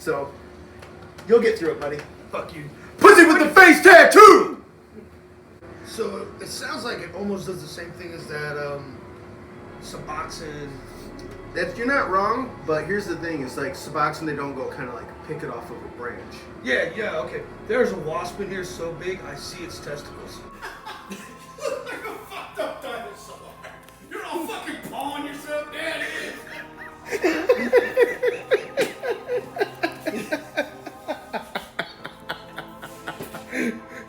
So, you'll get through it, buddy. Fuck you. Pussy with the face tattoo! So it sounds like it almost does the same thing as that Suboxone. You're not wrong, but here's the thing. It's like Suboxone, they don't go kind of like pick it off of a branch. Yeah, okay. There's a wasp in here so big, I see its testicles. Look like a fucked up dinosaur. You're all fucking pawing yourself, Daddy.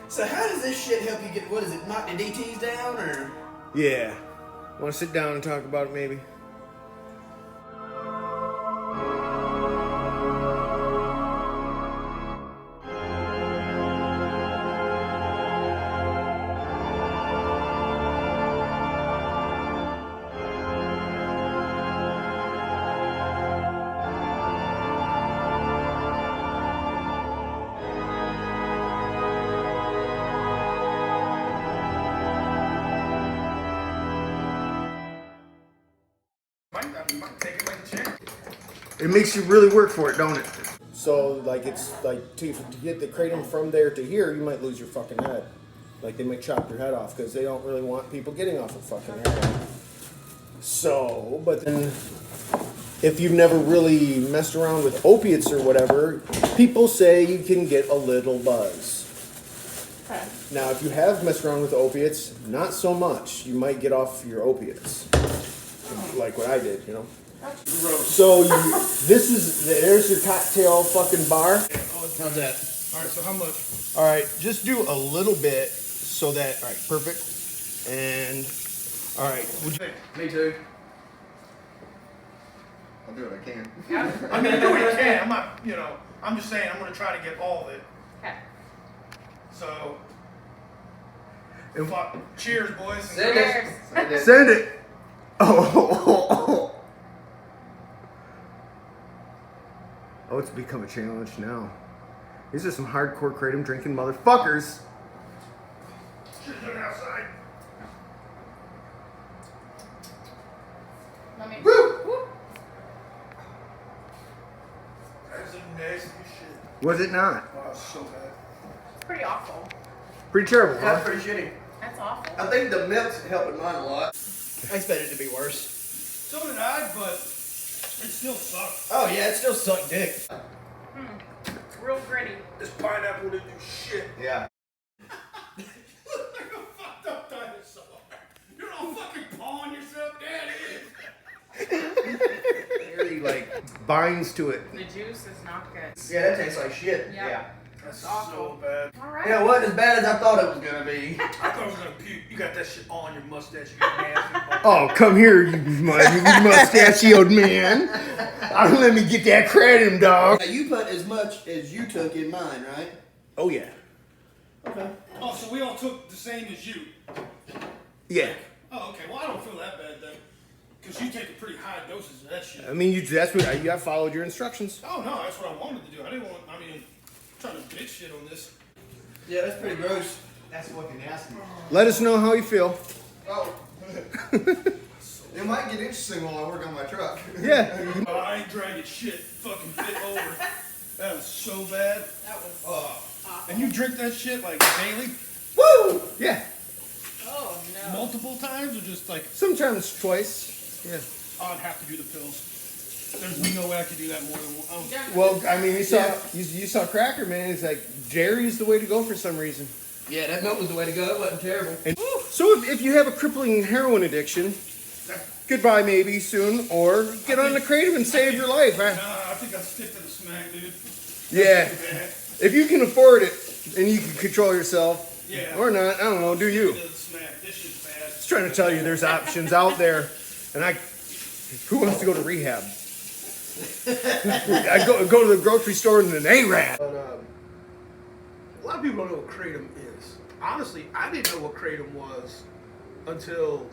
So how does this shit help you get, what is it, knock the DTs down, or? Yeah. Want to sit down and talk about it, maybe? It makes you really work for it, don't it? So, like, it's like to get the kratom from there to here, you might lose your fucking head. Like, they might chop your head off because they don't really want people getting off a fucking head. So, but then if you've never really messed around with opiates or whatever, people say you can get a little buzz. Okay. Now, if you have messed around with opiates, not so much. You might get off your opiates, like what I did, you know. So there's your cocktail fucking bar. How's that? Alright, so how much? All right, just do a little bit so that, all right, perfect. And, all right. Me too. I'll do what I can. Yeah. I mean, I do what I can. I'm not, I'm just saying I'm going to try to get all of it. Okay. So, fuck. Cheers, boys. Cheers. Send it. Oh, it's become a challenge now. These are some hardcore kratom drinking motherfuckers. Should've done it outside. Let me. Woo! That's some nasty shit. Was it not? Oh, it's so bad. It's pretty awful. Pretty terrible, huh? That's pretty shitty. That's awful. I think the milk's helping mine a lot. I expected it to be worse. So did I, but it still sucks. Oh yeah, it still sucked dick. It's real gritty. This pineapple didn't do shit. Yeah. Look like a fucked up dinosaur. You're all fucking pawing yourself, Daddy. It really, like, binds to it. The juice is not good. Yeah, that tastes like shit. Yep. Yeah. That's so awful. bad. All right. Yeah, it wasn't as bad as I thought it was gonna be. I thought I was gonna puke. You got that shit all on your mustache. You got nasty. Oh, come here, you mustachioed man. Let me get that kratom, dog. Now, you put as much as you took in mine, right? Oh, yeah. Okay. Oh, so we all took the same as you. Yeah. Oh, okay. Well, I don't feel that bad then. Because you take a pretty high doses of that shit. I mean, that's what I followed your instructions. Oh, no, that's what I wanted to do. I'm trying to bitch shit on this. Yeah, that's pretty gross. That's fucking nasty. Let us know how you feel. Oh. It might get interesting while I work on my truck. Yeah. Oh, I ain't dragging shit. Fucking fit over. That was so bad. That was Oh. And you drink that shit like daily? Woo! Yeah. Oh no. Multiple times or just like, Sometimes twice. Yeah. I'd have to do the pills. There's no way I could do that more than one. Oh. Yeah. Well, I mean, you saw Cracker, man. It's like Jerry's the way to go for some reason. Yeah, that milk was the way to go. It wasn't terrible. And so if you have a crippling heroin addiction, goodbye maybe soon, or get on the kratom and save your life. Nah, I think I'll stick to the smack, dude. Yeah. If you can afford it and you can control yourself, Yeah. or not, I don't know, do you? Stick to the smack. This shit's bad. Just trying to tell you there's options out there. And who wants to go to rehab? I go to the grocery store and an ARAB. But a lot of people don't know what kratom is. Honestly, I didn't know what kratom was until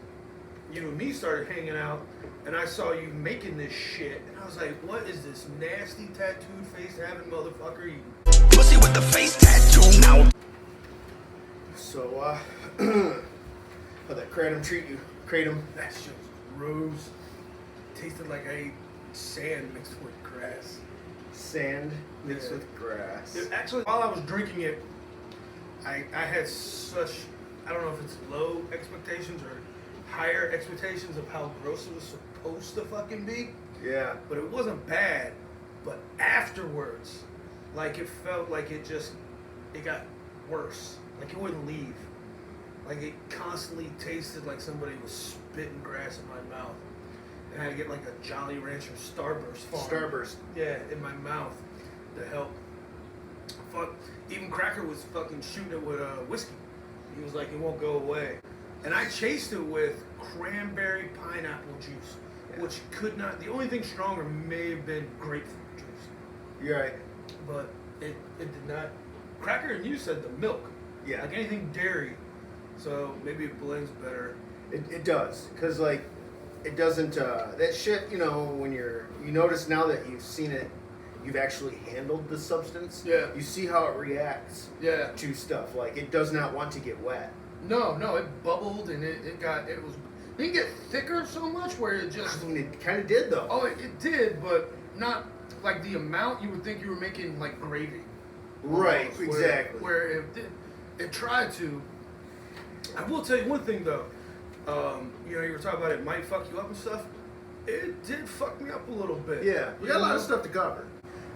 you and me started hanging out, and I saw you making this shit, and I was like, "What is this nasty tattooed face having motherfucker?" You pussy with the face tattoo now. So, how'd that kratom treat you? Kratom? that shit was gross. Tasted like I ate sand mixed with grass. Sand mixed with grass. Actually, while I was drinking it, I had such, I don't know if it's low expectations or higher expectations of how gross it was supposed to fucking be. Yeah. But it wasn't bad. But afterwards, like it felt like it got worse. Like it wouldn't leave. Like it constantly tasted like somebody was spitting grass in my mouth. And I had to get like a Jolly Rancher Starburst farm. Starburst. Yeah, in my mouth to help. Fuck. Even Cracker was fucking shooting it with whiskey. He was like, it won't go away. And I chased it with cranberry pineapple juice, which could not. The only thing stronger may have been grapefruit juice. You're right. But it did not. Cracker and you said the milk. Yeah. Like anything dairy. So maybe it blends better. It does, cause like it doesn't. That shit, you know, when you notice now that you've seen it, you've actually handled the substance. Yeah. You see how it reacts. Yeah. To stuff like it does not want to get wet. No, it bubbled and it didn't get thicker so much where it just. I mean, it kind of did though. Oh, it did, but not like the amount you would think you were making like gravy. Right. Almost, Exactly. Where it did, it tried to. I will tell you one thing though. You know, you were talking about it might fuck you up and stuff. It did fuck me up a little bit. Yeah. We got a lot of stuff to cover.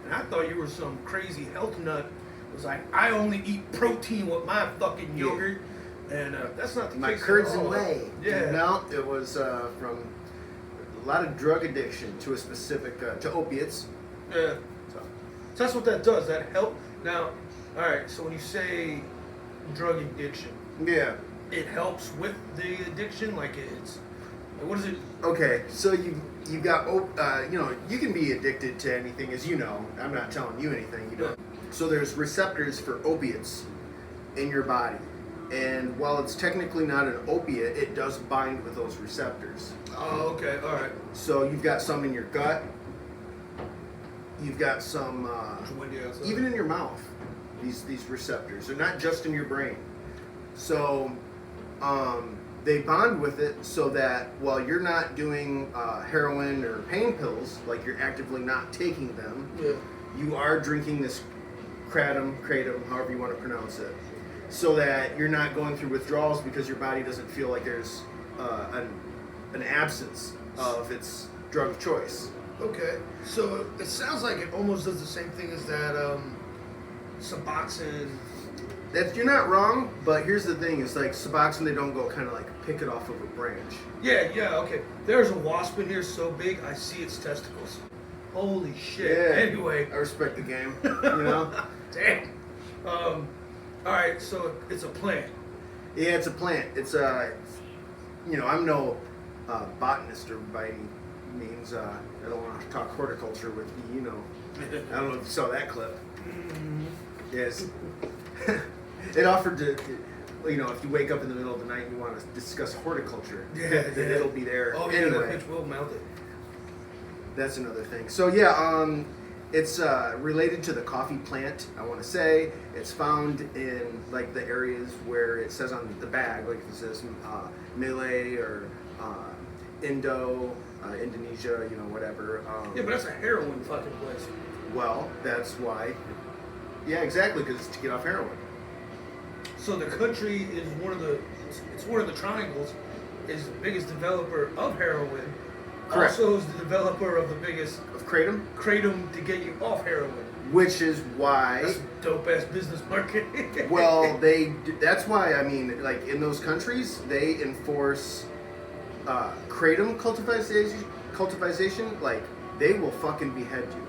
And I thought you were some crazy health nut. It was like, I only eat protein with my fucking yogurt. And that's not the My case curds at all. and whey. Yeah. No, it was from a lot of drug addiction to a specific to opiates. Yeah. So. So that's what that does. That help. Now, all right. So when you say drug addiction, Yeah. it helps with the addiction. Like it's, like what is it? Okay, so you got you know, you can be addicted to anything, as you know. I'm not telling you anything you don't. So there's receptors for opiates in your body, and while it's technically not an opiate, it does bind with those receptors. Oh, okay. All right. So you've got some in your gut. You've got some It's windy outside. even in your mouth. These receptors. They're not just in your brain. So they bond with it so that while you're not doing heroin or pain pills, like you're actively not taking them, Yeah. you are drinking this kratom, however you want to pronounce it, so that you're not going through withdrawals because your body doesn't feel like there's an absence of its drug of choice. Okay. So it sounds like it almost does the same thing as that Suboxone. You're not wrong, but here's the thing: it's like Suboxone. They don't go kind of like pick it off of a branch. Yeah. Okay. There's a wasp in here so big I see its testicles. Holy shit. Yeah. Anyway. I respect the game. You know. Damn. All right. So it's a plant. Yeah, it's a plant. It's you know, I'm no botanist or by any means. I don't want to talk horticulture with you. You know, I don't know if you saw that clip. Yes. It offered to, you know, if you wake up in the middle of the night and you want to discuss horticulture, then it'll be there. Oh yeah, anyway, that bitch will melt it. that's another thing. So yeah, it's related to the coffee plant. I want to say it's found in like the areas where it says on the bag, like if it says Malay or Indonesia, you know, whatever. Yeah, but that's a heroin fucking place. Well, that's why. Yeah, exactly, because it's to get off heroin. So the country is it's one of the triangles, is the biggest developer of heroin. Correct. Also is the developer of the biggest Of kratom, kratom to get you off heroin. which is why. That's dope ass business market. Well, that's why, I mean, like in those countries, they enforce kratom cultivation, like they will fucking behead you.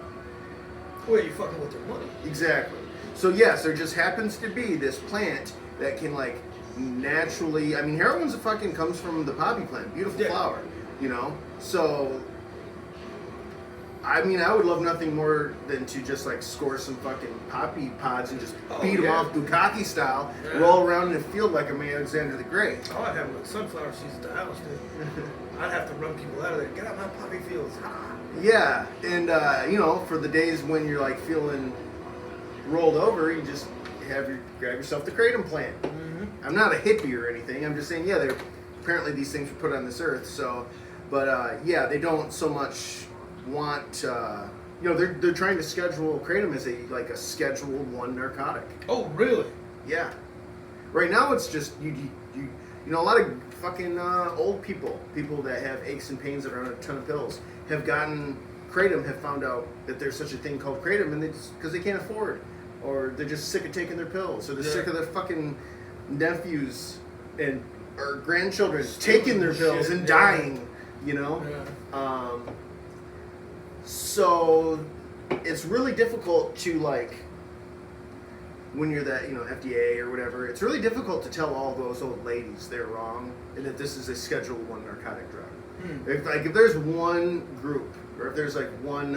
Well, you fucking with their money. Exactly. So yes, there just happens to be this plant that can like naturally, I mean, heroin's fucking comes from the poppy plant, beautiful Yeah. flower, you know? So, I mean, I would love nothing more than to just like score some fucking poppy pods and just beat them yeah. off Bukkake style, Yeah. roll around in a field like I'm Alexander the Great. Oh, I'd have like sunflower seeds at the house, dude. I'd have to run people out of there. Get out my poppy fields. Yeah, and you know, for the days when you're like feeling rolled over, you just grab yourself the kratom plant. Mm-hmm. I'm not a hippie or anything. I'm just saying, yeah, apparently these things were put on this earth. So, but yeah, they don't so much want You know, they're trying to schedule Kratom as a Schedule 1 narcotic. Oh, really? Yeah. Right now it's just you know, a lot of fucking old people that have aches and pains that are on a ton of pills have gotten Kratom, have found out that there's such a thing called Kratom, and because they can't afford, or they're just sick of taking their pills, or they're sick of their fucking nephews and or grandchildren taking their pills and dying, you know. Yeah. So it's really difficult to, like, when you're that, you know, FDA or whatever, it's really difficult to tell all those old ladies they're wrong and that this is a Schedule 1 narcotic drug. If there's one group, or if there's like one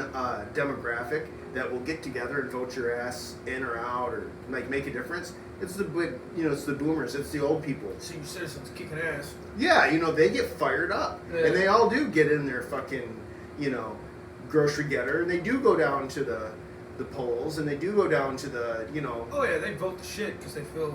demographic that will get together and vote your ass in or out, or like make a difference, it's the big, you know, it's the boomers, it's the old people. Senior citizens kicking ass. Yeah, you know, they get fired up, Yeah. and they all do get in their fucking, you know, grocery getter, and they do go down to the polls, and they do go down to the, you know. Oh yeah, they vote the shit because they feel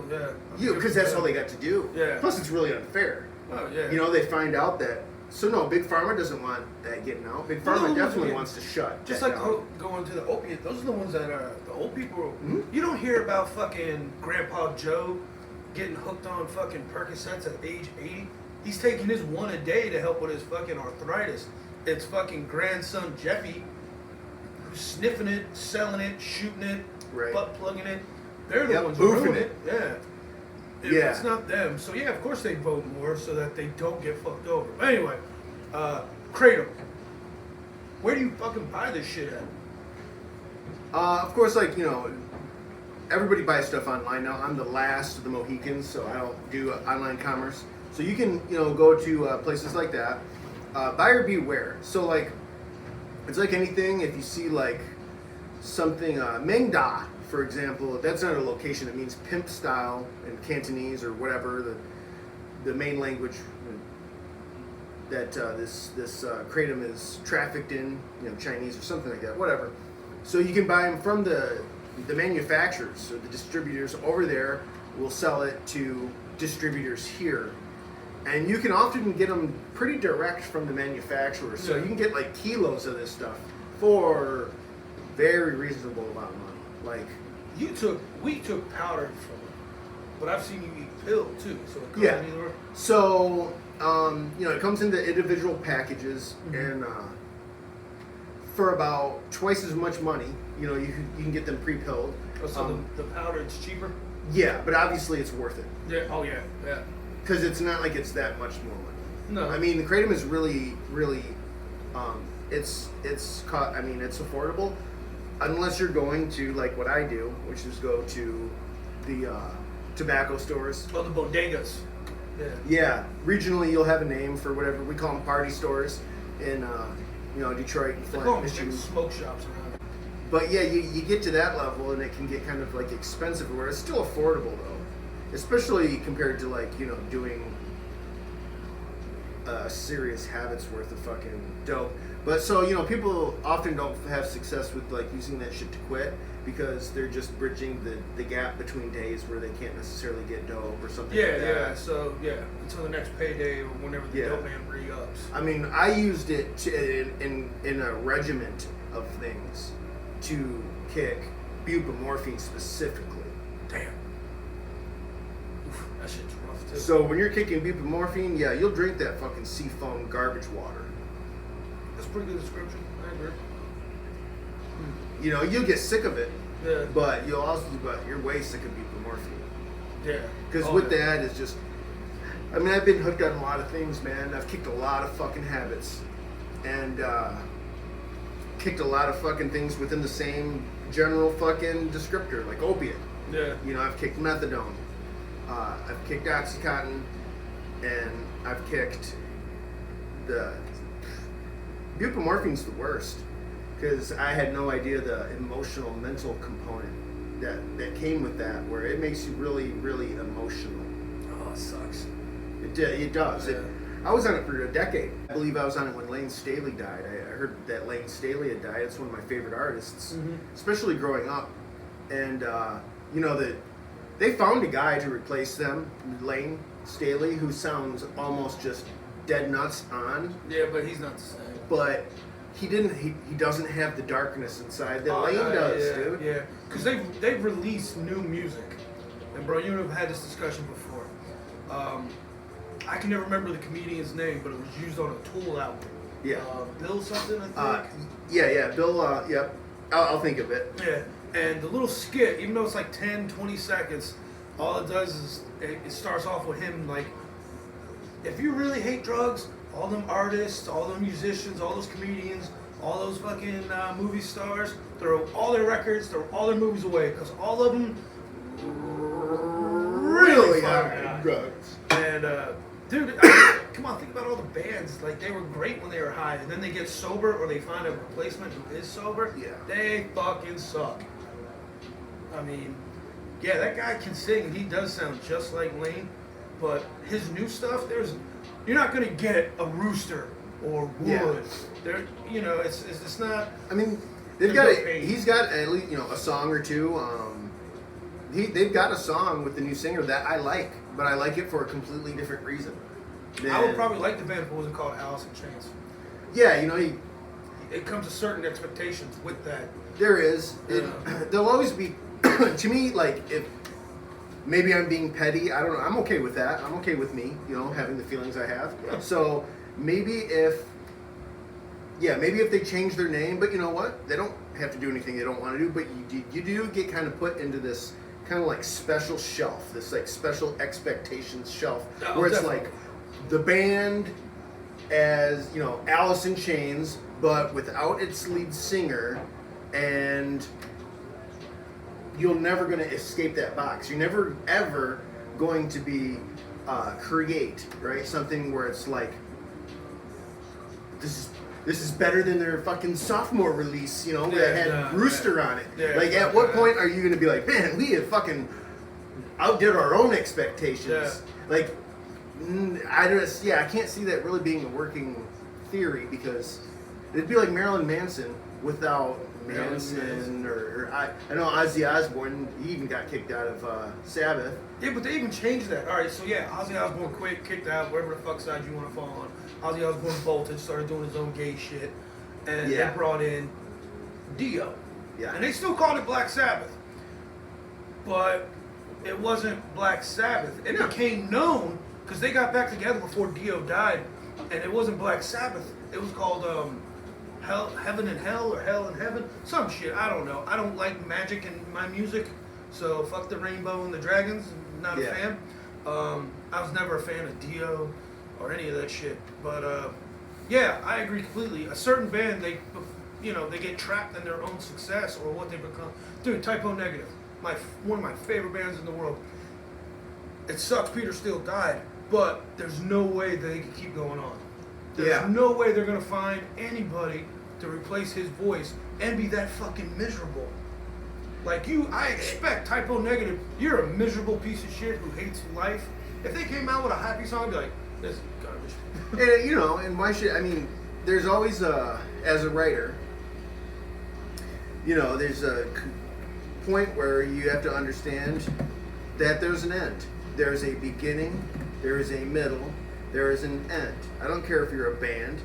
Because that's all they got to do. Yeah. Plus, it's really unfair. Oh yeah. You know, they find out that. So no, Big Pharma doesn't want that getting out. Big Pharma No, definitely yeah. wants to shut. Just that like down. going to the opiate, those are the ones that are the old people. Mhm. You don't hear about fucking Grandpa Joe getting hooked on fucking Percocets at age 80. He's taking his one a day to help with his fucking arthritis. It's fucking grandson Jeffy who's sniffing it, selling it, shooting it, Right. butt plugging it. They're the Yep, ones boofing doing it. Yeah. Yeah. It's not them. So yeah, of course they vote more so that they don't get fucked over. But anyway, Kratom. Where do you fucking buy this shit at? Of course, like, you know, everybody buys stuff online now. I'm the last of the Mohicans, so I don't do online commerce. So you can, you know, go to places like that. Buyer beware. So, like, it's like anything. If you see, like, something, Mengda, for example, that's not a location. It means pimp style in Cantonese or whatever, the main language that this Kratom is trafficked in, you know, Chinese or something like that, whatever. So you can buy them from the manufacturers or the distributors over there. Will sell it to distributors here, and you can often get them pretty direct from the manufacturers. So you can get like kilos of this stuff for very reasonable amount of money. Like We took powder from it, but I've seen you eat pill too. So it comes Yeah. either. so, you know, it comes into individual packages, and for about twice as much money, you know, you can get them pre-pilled. Oh, so the powder it's cheaper. Yeah, but obviously it's worth it Yeah. Oh yeah. Yeah. because it's not like it's that much more money. No. I mean, the Kratom is really, really, it's affordable, unless you're going to like what I do, which is go to the tobacco stores. Oh, the bodegas. Yeah. Yeah, regionally you'll have a name for whatever we call them, party stores in you know, Detroit and They Flint, call them Michigan. big smoke shops around. But yeah, you get to that level and it can get kind of like expensive, where it's still affordable though, especially compared to like, you know, doing serious habits worth of fucking dope. But so, you know, people often don't have success with like using that shit to quit because they're just bridging the gap between days where they can't necessarily get dope or something Yeah. like that. Yeah. So yeah, until the next payday or whenever the Yeah. dope man re-ups. I mean, I used it in a regiment of things to kick buprenorphine specifically. Damn. Oof, that shit's rough too. So when you're kicking buprenorphine, yeah, you'll drink that fucking seafoam garbage water. That's a pretty good description. I agree. You know, you'll get sick of it, Yeah. but you're way sick of buprenorphine. Yeah. Because Oh, with yeah. that, it's just, I mean, I've been hooked on a lot of things, man. I've kicked a lot of fucking habits, and kicked a lot of fucking things within the same general fucking descriptor, like opiate. Yeah. You know, I've kicked methadone, I've kicked Oxycontin, and I've kicked the buprenorphine's the worst because I had no idea the emotional, mental component that came with that, where it makes you really, really emotional. Oh, it sucks. It does. Yeah. I was on it for a decade. I believe I was on it when Lane Staley died. I heard that Lane Staley had died. It's one of my favorite artists, especially growing up. And you know that they found a guy to replace them, Lane Staley, who sounds almost just dead nuts on. Yeah, but he's not the same. But he doesn't have the darkness inside that Oh, Lane no, does, yeah, dude. Yeah, because they've released new music, and bro, you and I've had this discussion before. I can never remember the comedian's name, but it was used on a Tool album. Yeah. Bill something, I think. Yeah, Bill. Yep. I'll think of it. Yeah, and the little skit, even though it's like 10, 20 seconds, all it does is it starts off with him like, if you really hate drugs, all them artists, all them musicians, all those comedians, all those fucking movie stars, throw all their records, throw all their movies away, because all of them really fucking are got. drugs. And dude, come on, think about all the bands. Like, they were great when they were high, and then they get sober or they find a replacement who is sober. Yeah. They fucking suck. I mean, yeah, that guy can sing, and he does sound just like Lane. But his new stuff, you're not gonna get a Rooster or Wood. Yeah. There, it's not. I mean, There's no he's got at least a song or two. They've got a song with the new singer that I like, but I like it for a completely different reason. I would probably like the band if it wasn't called Alice in Chains. Yeah, It comes to certain expectations with that. there is. Yeah. There'll always be, to me, like, if maybe I'm being petty, I don't know. I'm okay with that. I'm okay with me, having the feelings I have. Yeah. So maybe if they change their name, but you know what? They don't have to do anything they don't want to do, but you do get kind of put into this kind of like special shelf, this like special expectations shelf, Oh, where it's definitely. like the band as, Alice in Chains, but without its lead singer, and you're never going to escape that box. You're never ever going to be create, right? Something where it's like, this is better than their fucking sophomore release, that had Rooster on it. Yeah, like, at what point are you going to be like, man, we have fucking outdid our own expectations? Yeah. Like, I can't see that really being a working theory, because it'd be like Marilyn Manson without Manson, or I know Ozzy Osbourne, he even got kicked out of Sabbath. Yeah, but they even changed that. All right, so yeah, Ozzy Osbourne kicked out, wherever the fuck side you want to fall on. Ozzy Osbourne bolted, started doing his own gay shit, and Yeah. they brought in Dio. Yeah. And they still called it Black Sabbath, but it wasn't Black Sabbath. It became known because they got back together before Dio died, and it wasn't Black Sabbath. It was called Heaven and Hell, or Hell and Heaven, some shit. I don't know. I don't like magic in my music, so fuck the rainbow and the dragons. Not a Yeah. fan. I was never a fan of Dio or any of that shit. But yeah, I agree completely. A certain band, they get trapped in their own success or what they become. Dude, Typo Negative, one of my favorite bands in the world. It sucks Peter Steele died, but there's no way they can keep going on. There's Yeah. no way they're gonna find anybody to replace his voice and be that fucking miserable. Like I expect Typo Negative, you're a miserable piece of shit who hates life. If they came out with a happy song, I'd be like, this is garbage. And why should, there's always as a writer, there's a point where you have to understand that there's an end. There's a beginning, there is a middle, there is an end. I don't care if you're a band,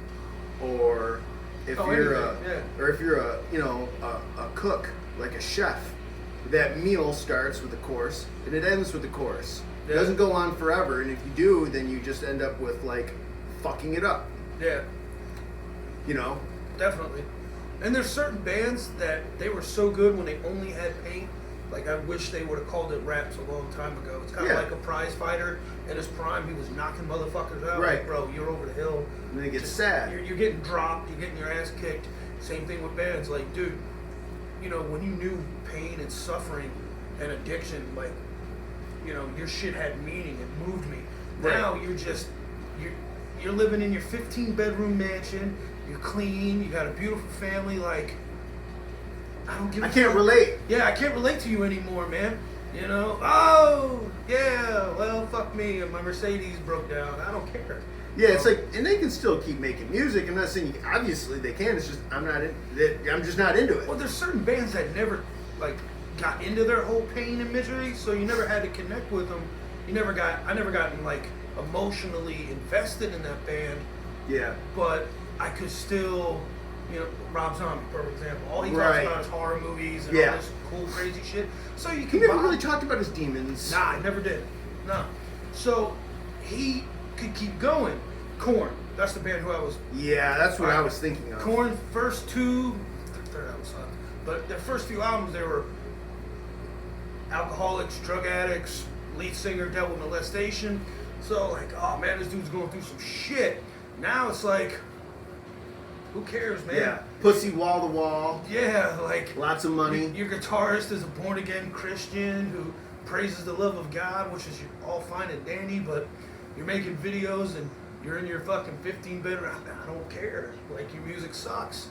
or if you're a cook, like a chef. That meal starts with a course and it ends with a course. It Yeah. doesn't go on forever, and if you do, then you just end up with like fucking it up. Yeah, Definitely. and there's certain bands that they were so good when they only had paint. Like, I wish they would have called it raps a long time ago. It's kind of Yeah. like a prize fighter in his prime. He was knocking motherfuckers out. Right. Like, bro, you're over the hill. And then it gets sad. You're getting dropped. You're getting your ass kicked. Same thing with bands. Like, dude, when you knew pain and suffering and addiction, like, your shit had meaning. It moved me. Right. Now you're living in your 15-bedroom mansion. You're clean. You got a beautiful family. Like, I don't give a I can't fuck. relate. Yeah, I can't relate to you anymore, man. Oh, yeah, well, fuck me. My Mercedes broke down. I don't care. Yeah, it's like, and they can still keep making music. I'm not saying obviously they can. It's just I'm just not into it. Well, there's certain bands that never, got into their whole pain and misery, so you never had to connect with them. I never gotten, emotionally invested in that band, Yeah. but I could still You know, Rob Zombie, for example. All he talks Right. about is horror movies and Yeah. all this cool, crazy shit. So you He can never buy- really talked about his demons. Nah, I never did. No. So he could keep going. Korn. That's the band who I was. Yeah, that's what I was thinking of. Korn first two, third album sucked, but their first few albums they were alcoholics, drug addicts, lead singer dealt with molestation. So like, oh man, this dude's going through some shit. Now it's like, who cares, man? Yeah, pussy wall to wall, Yeah, like lots of money. Your guitarist is a born again Christian who praises the love of God, which is all fine and dandy, but you're making videos and you're in your fucking 15 bedroom. I don't care. Like, your music sucks.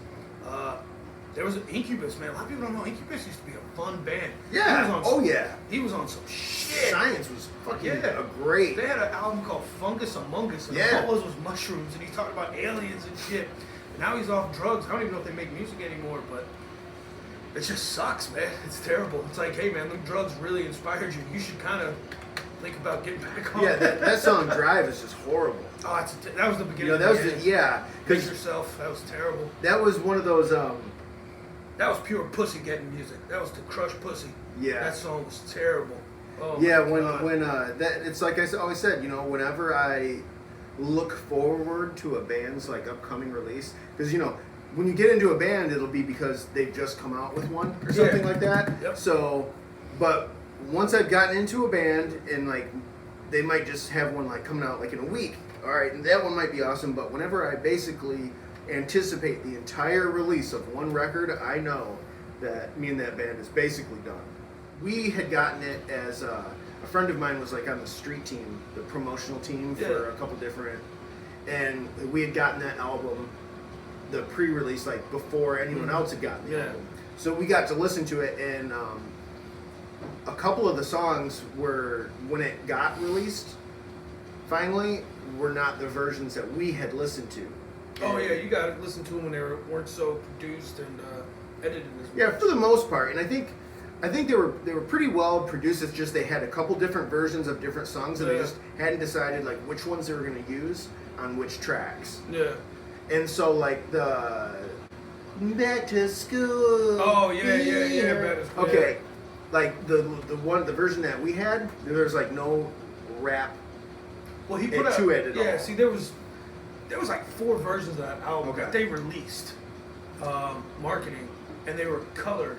There was an Incubus, man. A lot of people don't know Incubus used to be a fun band. Yeah. He was on Oh some, yeah. He was on some shit. Science was fucking Yeah. great. They had an album called Fungus Among Us, and Yeah. all it was mushrooms, and he talked about aliens and shit. And now he's off drugs. I don't even know if they make music anymore, but it just sucks, man. It's terrible. It's like, hey, man, the drugs really inspired you. You should kind of think about getting back on. Yeah, that song "Drive" is just horrible. Oh, that was the beginning. You know, that was of the, yeah, Pick because yourself. That was terrible. that was one of those. That was pure pussy getting music. That was to crush pussy. Yeah. That song was terrible. Oh Yeah, my God. when that it's like I always said, you know, whenever I look forward to a band's like upcoming release, because you know, when you get into a band, it'll be because they've just come out with one or something Yeah. like that. Yep. So, but once I've gotten into a band and like they might just have one like coming out like in a week, all right, and that one might be awesome. But whenever I basically anticipate the entire release of one record, I know that me and that band is basically done. We had gotten it as a friend of mine was like on the street team, the promotional team for Yeah. a couple different, and we had gotten that album, the pre-release, like before anyone else had gotten the Yeah. album. So we got to listen to it, and a couple of the songs were, when it got released, finally, were not the versions that we had listened to. Oh And- yeah, you gotta listen to them when they weren't so produced and edited as Yeah, much. for the most part, and I think they were pretty well produced. It's just they had a couple different versions of different songs, and they Yeah. just hadn't decided like which ones they were going to use on which tracks. Yeah. And so like the Back to School. Oh, yeah, yeah, yeah, here. Back to School, Okay, like the version that we had, there's like no rap. Well, he And put out. to it at Yeah. all. See, there was like 4 versions of that album Okay. that they released, marketing, and they were colored.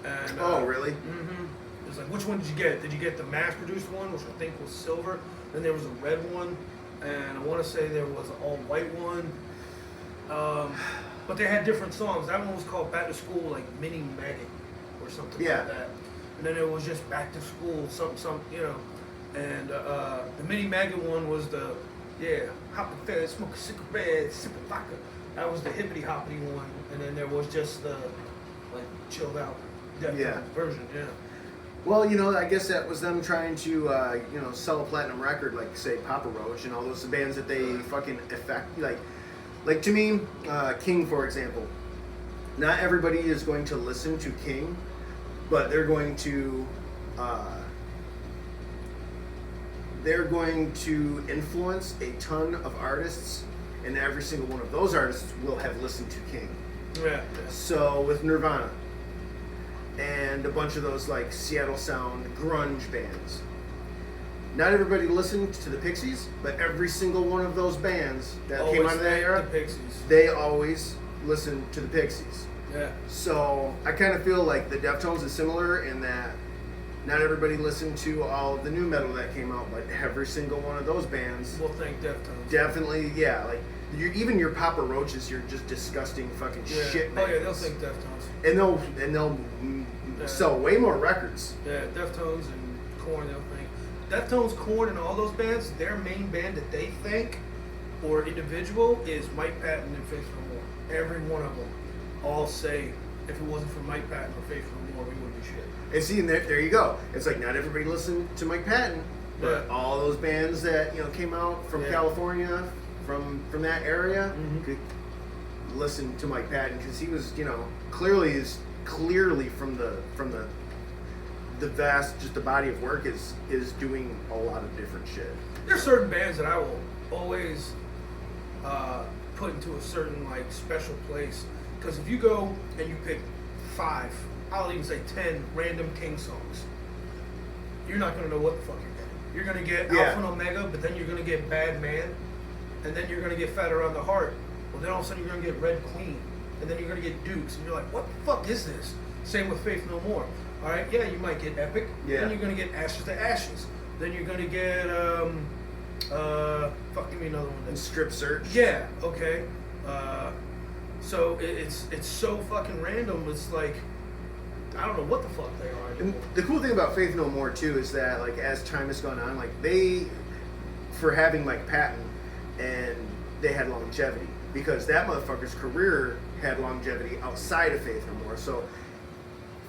And Oh, really? Mm-hmm. It was like, which one did you get? Did you get the mass-produced one, which I think was silver? Then there was a red one, and I want to say there was an all-white one. But they had different songs. That one was called Back to School, like Mini Maggot or something Yeah. like that. And then it was just Back to School, some, you know. And the Mini Maggot one was the, hopping fast, smoke a cigarette, sip a vodka. That was the hippity hoppity one. And then there was just the, like, chilled out Yeah. version, yeah. Well, you know, I guess that was them trying to, you know, sell a platinum record, like say Papa Roach and all those bands that they fucking affect. Like to me, King, for example. Not everybody is going to listen to King, but they're going to influence a ton of artists, and every single one of those artists will have listened to King. Yeah. So with Nirvana and a bunch of those like Seattle sound grunge bands. Not everybody listened to the Pixies, but every single one of those bands that came out of that era, The Pixies. they always listened to the Pixies. Yeah. So I kind of feel like the Deftones is similar in that not everybody listened to all of the new metal that came out, but every single one of those bands We'll thank Deftones. definitely, yeah, like even your Papa Roaches, you're just disgusting fucking Yeah. shit Oh bands. yeah, they'll thank Deftones. And they'll Yeah. sell way more records. Yeah, Deftones and Korn, they'll thank. Deftones, Korn, and all those bands, their main band that they thank, or individual, is Mike Patton and Faith No More. Every one of them all say, if it wasn't for Mike Patton or Faith No More, we wouldn't be shit. And see, and there you go. It's like not everybody listened to Mike Patton, but Yeah. all those bands that came out from Yeah. California, from that area, Mhm. could listen to Mike Patton because he was clearly from the vast, just the body of work is doing a lot of different shit. There's certain bands that I will always put into a certain like special place Because if you go and you pick 5, I'll even say 10 random King songs, you're not going to know what the fuck you're getting. You're going to get Alpha and Omega, but then you're going to get Bad Man, and then you're going to get Fat Around the Heart. Well, then all of a sudden you're going to get Red Queen, and then you're going to get Dukes, and you're like, what the fuck is this? Same with Faith No More. All right, yeah, you might get Epic. Yeah. Then you're going to get Ashes to Ashes. Then you're going to get, fuck, give me another one. Strip Search. Yeah, okay. So it's so fucking random. It's like, I don't know what the fuck they are And anymore. the cool thing about Faith No More too is that like as time has gone on, like they, for having Mike Patton, and they had longevity because that motherfucker's career had longevity outside of Faith No More. So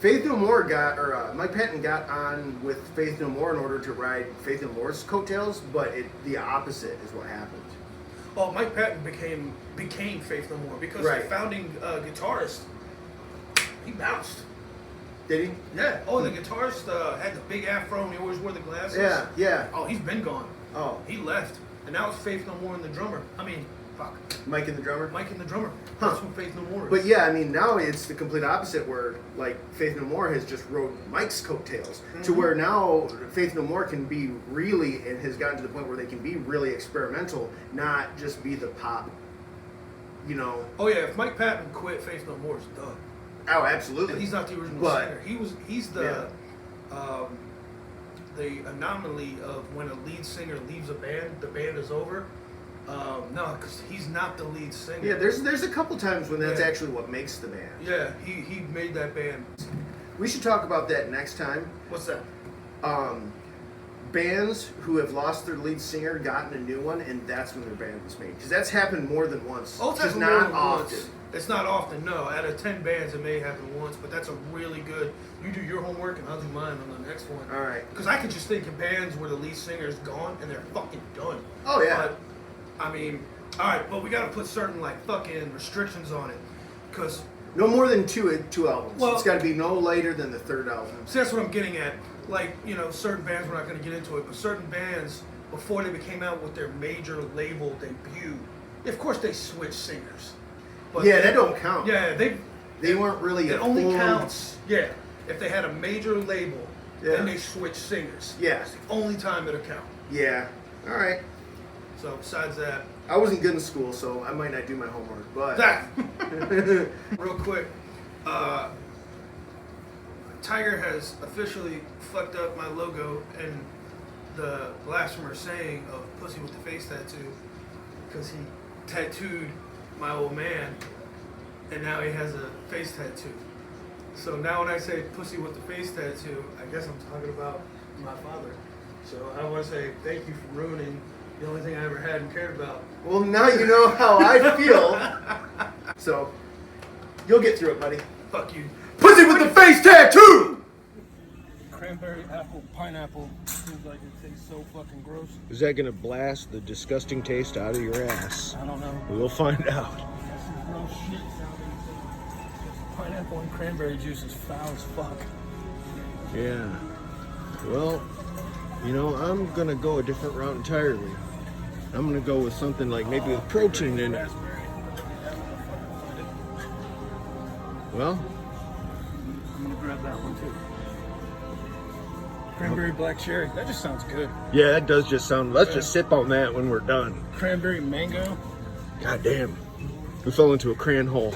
Faith No More Mike Patton got on with Faith No More in order to ride Faith No More's coattails, but the opposite is what happened. Well, Mike Patton became Faith No More because Right. the founding guitarist, he bounced. Did he? Yeah. Oh, the guitarist had the big afro and he always wore the glasses. Yeah, yeah. Oh, he's been gone. Oh, He left. And now it's Faith No More and the drummer. I mean, fuck. Mike and the drummer? Mike and the drummer. Huh. That's who Faith No More is. But yeah, I mean, now it's the complete opposite where, like, Faith No More has just rode Mike's coattails to where now Faith No More can be really, and has gotten to the point where they can be really experimental, not just be the pop, you know. Oh, yeah, if Mike Patton quit, Faith No More is done. Oh, absolutely. And he's not the original But- singer. He's the anomaly of when a lead singer leaves a band, the band is over. No, because he's not the lead singer. Yeah, there's a couple times when that's Yeah. actually what makes the band. Yeah, he made that band. We should talk about that next time. What's that? Bands who have lost their lead singer, gotten a new one, and that's when their band was made. Because that's happened more than once. Oh, it's just happened more not than often. once. It's not often, no. Out of 10 bands, it may happen once, but that's a really good. You do your homework, and I'll do mine on the next one. All right. Because I can just think of bands where the lead singer is gone and they're fucking done. Oh, yeah. But, I mean, all right, but we got to put certain like fucking restrictions on it, because No more than two albums. Well- It's got to be no later than the third album. see, that's what I'm getting at. Like, you know, certain bands, we're not going to get into it, but certain bands, before they came out with their major label debut, of course they switched singers. But Yeah, that don't count. Yeah, They weren't really it a only formed- counts, yeah, if they had a major label, Yeah. then they switched singers. Yeah. It's the only time it'll count. Yeah. All right. So besides that, I wasn't good in school, so I might not do my homework, but real quick, Tiger has officially fucked up my logo and the blasphemer saying of pussy with the face tattoo because he tattooed my old man and now he has a face tattoo. So now when I say pussy with the face tattoo, I guess I'm talking about my father. So I want to say thank you for ruining the only thing I ever had and cared about. well, now you know how I feel. So you'll get through it, buddy. Fuck you. Pussy with the face tattoo. Cranberry, apple, pineapple. Seems like it tastes so fucking gross. Is that gonna blast the disgusting taste out of your ass? I don't know. We'll find out. That's some gross shit sounding. Pineapple and cranberry juice is foul as fuck. Yeah. Well, you know, I'm gonna go a different route entirely. I'm gonna go with something like maybe with protein in it. Raspberry. Well, I'm gonna grab that one too. Cranberry black cherry. That just sounds good. yeah, that does just sound. Let's just sip on that when we're done. Cranberry mango. God damn. We fell into a crayon hole.